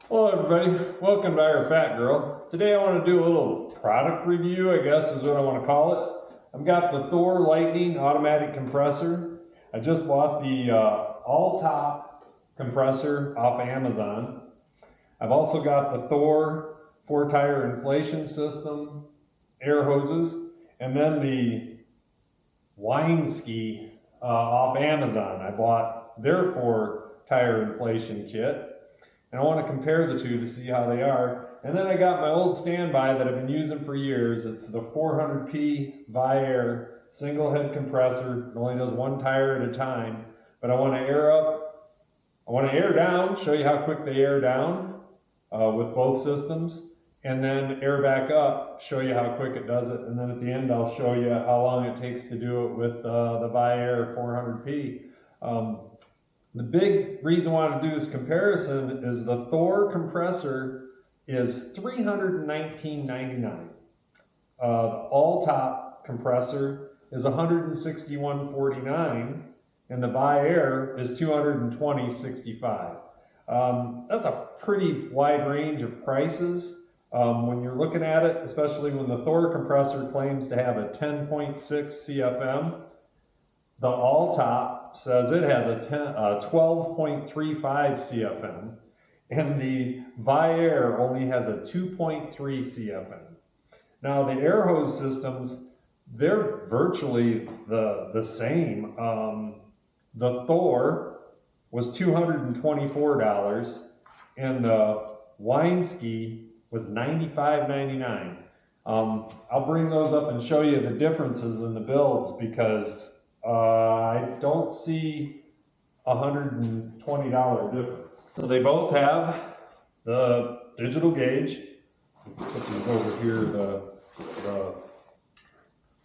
Hello everybody, welcome to our Fat Girl. Today I want to do a little product review, I guess is what I want to call it. I've got the Thor Lightning Automatic Compressor. I just bought the All Top compressor off Amazon. I've also got the Thor 4-tire inflation system, air hoses, and then the WYNNsky off Amazon. I bought their 4-tire inflation kit. And I want to compare the two to see how they are. And then I got my old standby that I've been using for years. It's the 400p Viair single head compressor. It only does 1 tire at a time. But I want to air up, I want to air down, show you how quick they air down with both systems. And then air back up, show you how quick it does it. And then at the end I'll show you how long it takes to do it with the Viair 400p. The big reason I want to do this comparison is the Thor compressor is $319.99. The All Top compressor is $161.49, and the Viair is $220.65. That's a pretty wide range of prices when you're looking at it, especially when the Thor compressor claims to have a 10.6 CFM. The All Top says it has a 12.35 CFM, and the Viair only has a 2.3 CFM. Now the air hose systems, they're virtually the same. The Thor was $224, and the WYNNsky was $95.99. I'll bring those up and show you the differences in the builds because I don't see $120 difference. So they both have the digital gauge. Put these over here.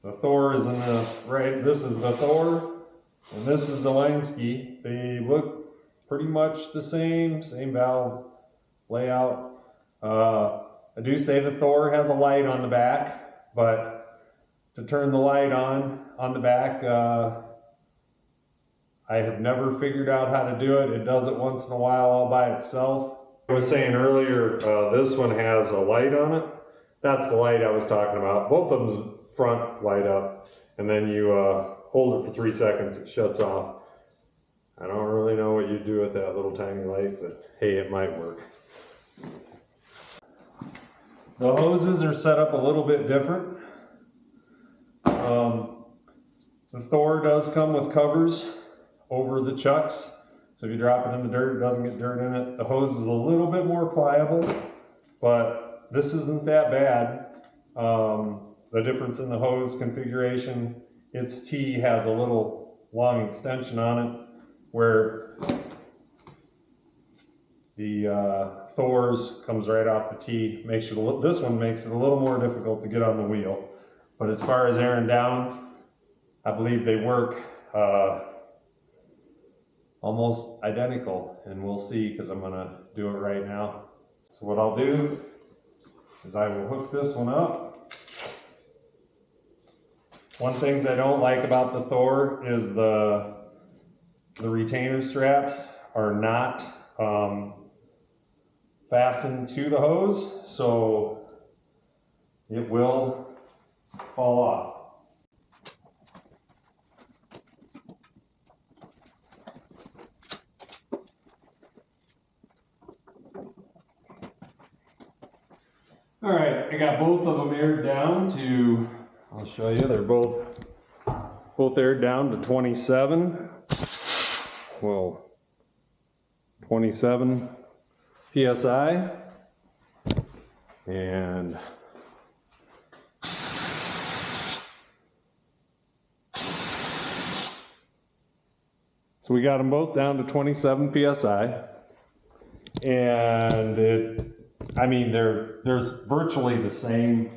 The Thor is in the right. This is the Thor, and this is the WYNNsky. They look pretty much the same valve layout. I do say the Thor has a light on the back, but to turn the light on the back, I have never figured out how to do it. It does it once in a while all by itself. I was saying earlier, this one has a light on it. That's the light I was talking about. Both of them's front light up, and then you hold it for 3 seconds, it shuts off. I don't really know what you do with that little tiny light, but hey, it might work. The hoses are set up a little bit different. The Thor does come with covers over the chucks, so if you drop it in the dirt, it doesn't get dirt in it. The hose is a little bit more pliable, but this isn't that bad. The difference in the hose configuration, its T has a little long extension on it, where the Thor's comes right off the T. This one makes it a little more difficult to get on the wheel. But as far as airing down, I believe they work almost identical, and we'll see because I'm going to do it right now. So what I'll do is I will hook this one up. One thing I don't like about the Thor is the retainer straps are not fastened to the hose, so it will fall off. All right, I got both of them aired down to, I'll show you, they're both aired down to 27. Well, 27 PSI. And so we got them both down to 27 PSI, and there's virtually the same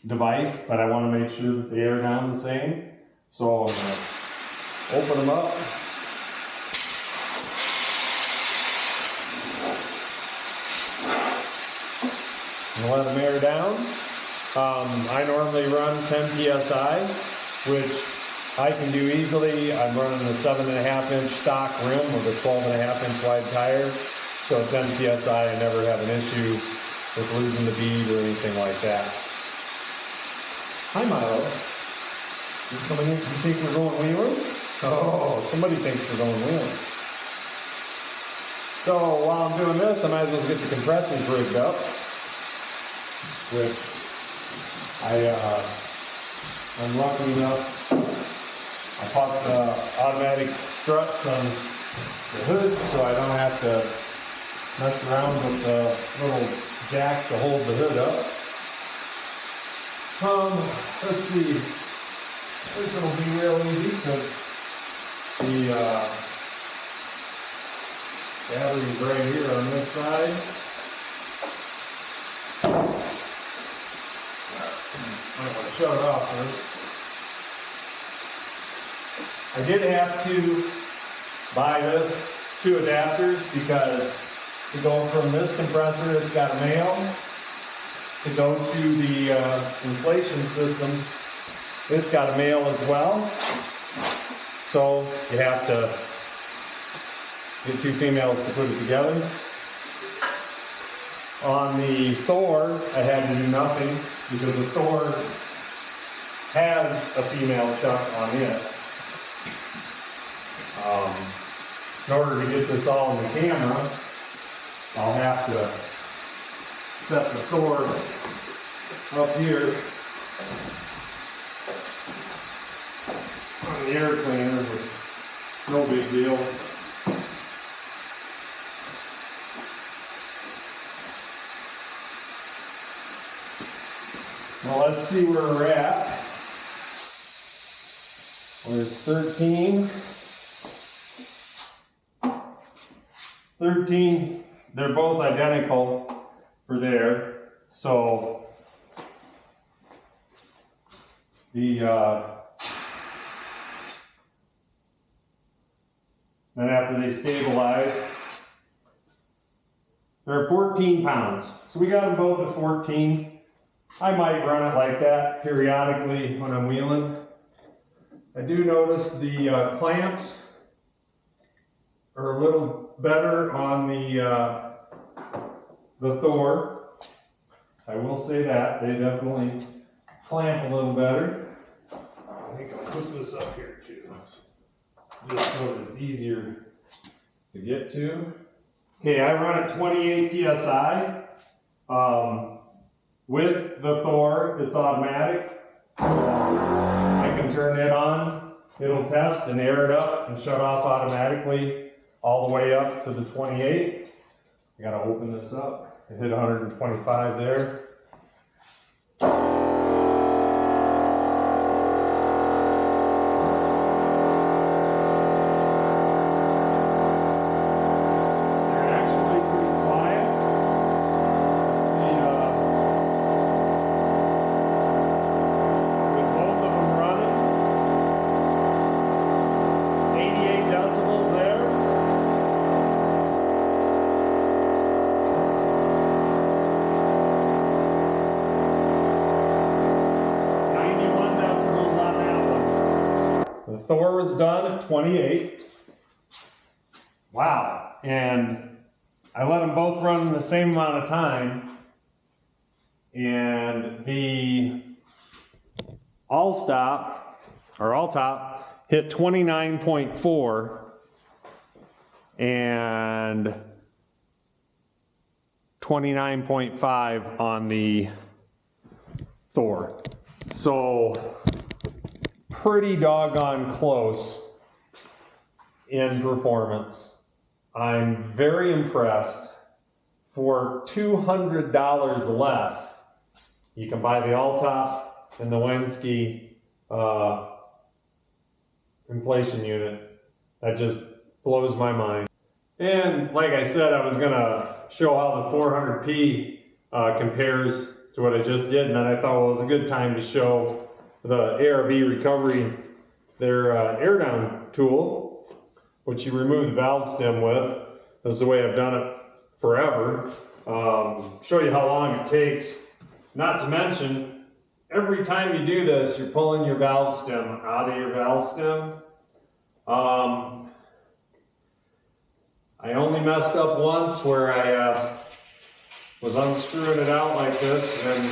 device, but I want to make sure that they air down the same. So I'm going to open them up. And let them air down. I normally run 10 PSI, which I can do easily. I'm running a 7.5-inch stock rim with a 12.5-inch wide tire. So it's 10 PSI. I never have an issue with losing the bead or anything like that. Hi, Milo. You coming in? You think we're going wheeling? Oh, somebody thinks we're going wheeling. So while I'm doing this, I might as well get the compressors rigged up, which I'm lucky enough. I popped the automatic struts on the hood so I don't have to mess around with the little jack to hold the hood up. Let's see. This will be real easy because the battery's right here on this side. I'm going to shut it off first. I did have to buy this 2 adapters because to go from this compressor, it's got a male, to go to the inflation system, it's got a male as well. So you have to get 2 females to put it together. On the Thor, I had to do nothing because the Thor has a female chuck on it. In order to get this all in the camera, I'll have to set the Thor up here on the air cleaner, which no big deal. Well, let's see where we're at. There's 13. 13, they're both identical for there. So the then after they stabilize, they're 14 pounds. So we got them both at 14. I might run it like that periodically when I'm wheeling. I do notice the clamps are a little better on the Thor. I will say that. They definitely clamp a little better. I think I'll put this up here too, just so that it's easier to get to. Okay, I run at 28 PSI. With the Thor, it's automatic. I can turn it on. It'll test and air it up and shut off automatically all the way up to the 28. I gotta open this up. I hit 125 there. Thor was done at 28. Wow. And I let them both run in the same amount of time. And the All Top hit 29.4 and 29.5 on the Thor. So pretty doggone close in performance. I'm very impressed. For $200 less, you can buy the All Top and the WYNNsky inflation unit. That just blows my mind. And like I said, I was gonna show how the 400p compares to what I just did, and then I thought, well, it was a good time to show the ARB recovery, their air down tool, which you remove the valve stem with. This is the way I've done it forever. Show you how long it takes. Not to mention, every time you do this, you're pulling your valve stem out of your valve stem. I only messed up once where I was unscrewing it out like this and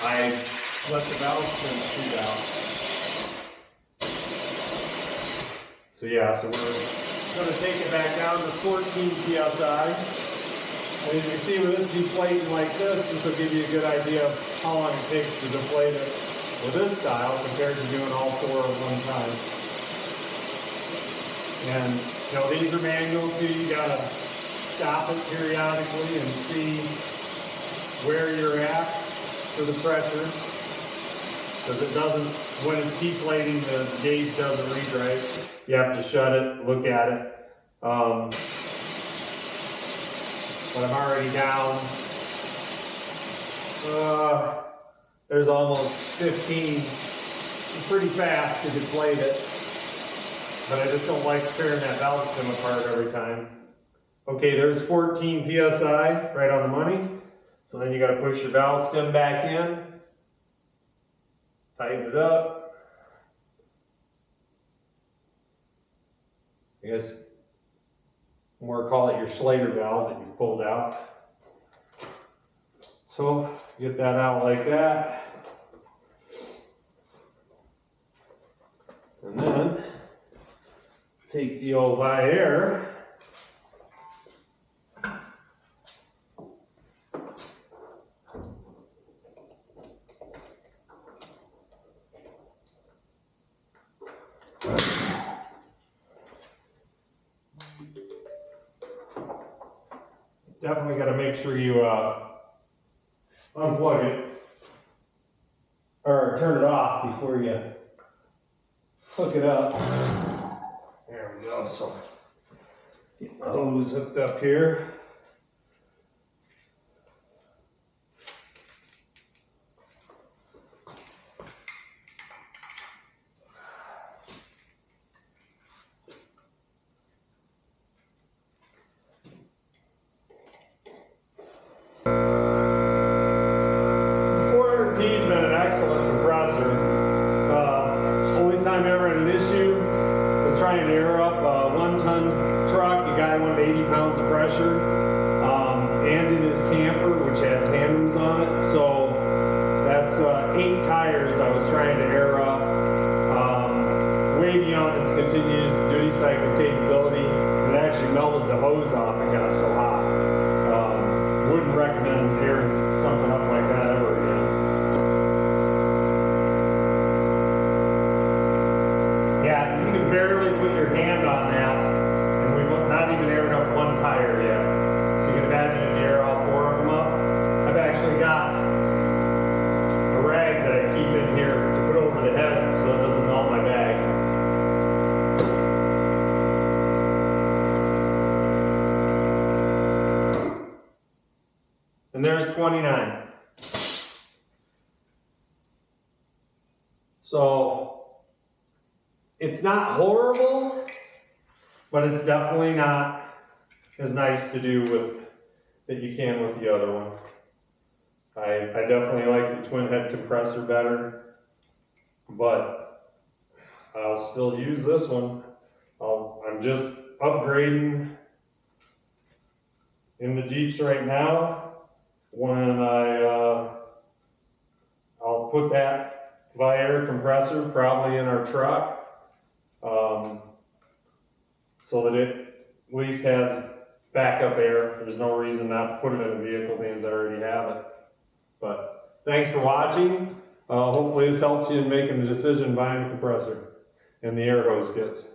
I let the valve stem shoot out. So yeah, so we're going to take it back down to 14 psi. And as you can see with this deflating like this will give you a good idea of how long it takes to deflate it with this style compared to doing all four at one time. And you know, these are manual too. You gotta stop it periodically and see where you're at for the pressure. Because it doesn't, when it's deflating, the gauge doesn't read right. You have to shut it, look at it. But I'm already down. There's almost 15. It's pretty fast to deflate it. But I just don't like tearing that valve stem apart every time. Okay, there's 14 psi, right on the money. So then you got to push your valve stem back in, tighten it up. I guess more call it your Slater valve that you've pulled out. So get that out like that. And then take the old Viair. Definitely got to make sure you unplug it or turn it off before you hook it up. There we go. So get my hose hooked up here. Trying to air up a 1-ton truck. The guy wanted 80 pounds of pressure, and in his camper, which had tandems on it. So that's 8 tires I was trying to air up, way beyond its continuous duty cycle capability. It actually melted the hose off. It got so hot. Wouldn't recommend airing something up like that ever again. Yeah, you can barely put your hand on that, and we've not even aired up 1 tire yet. So you can imagine if you air all 4 of them up. I've actually got a rag that I keep in here to put over the head so it doesn't melt my bag. And there's 29. So it's not horrible, but it's definitely not as nice to do with that you can with the other one. I definitely like the twin head compressor better, but I'll still use this one. I'm just upgrading in the Jeeps right now. When I'll put that Viair compressor probably in our truck. So that it at least has backup air. There's no reason not to put it in a vehicle being I already have it. But thanks for watching. Hopefully this helps you in making the decision buying a compressor and the air hose kits.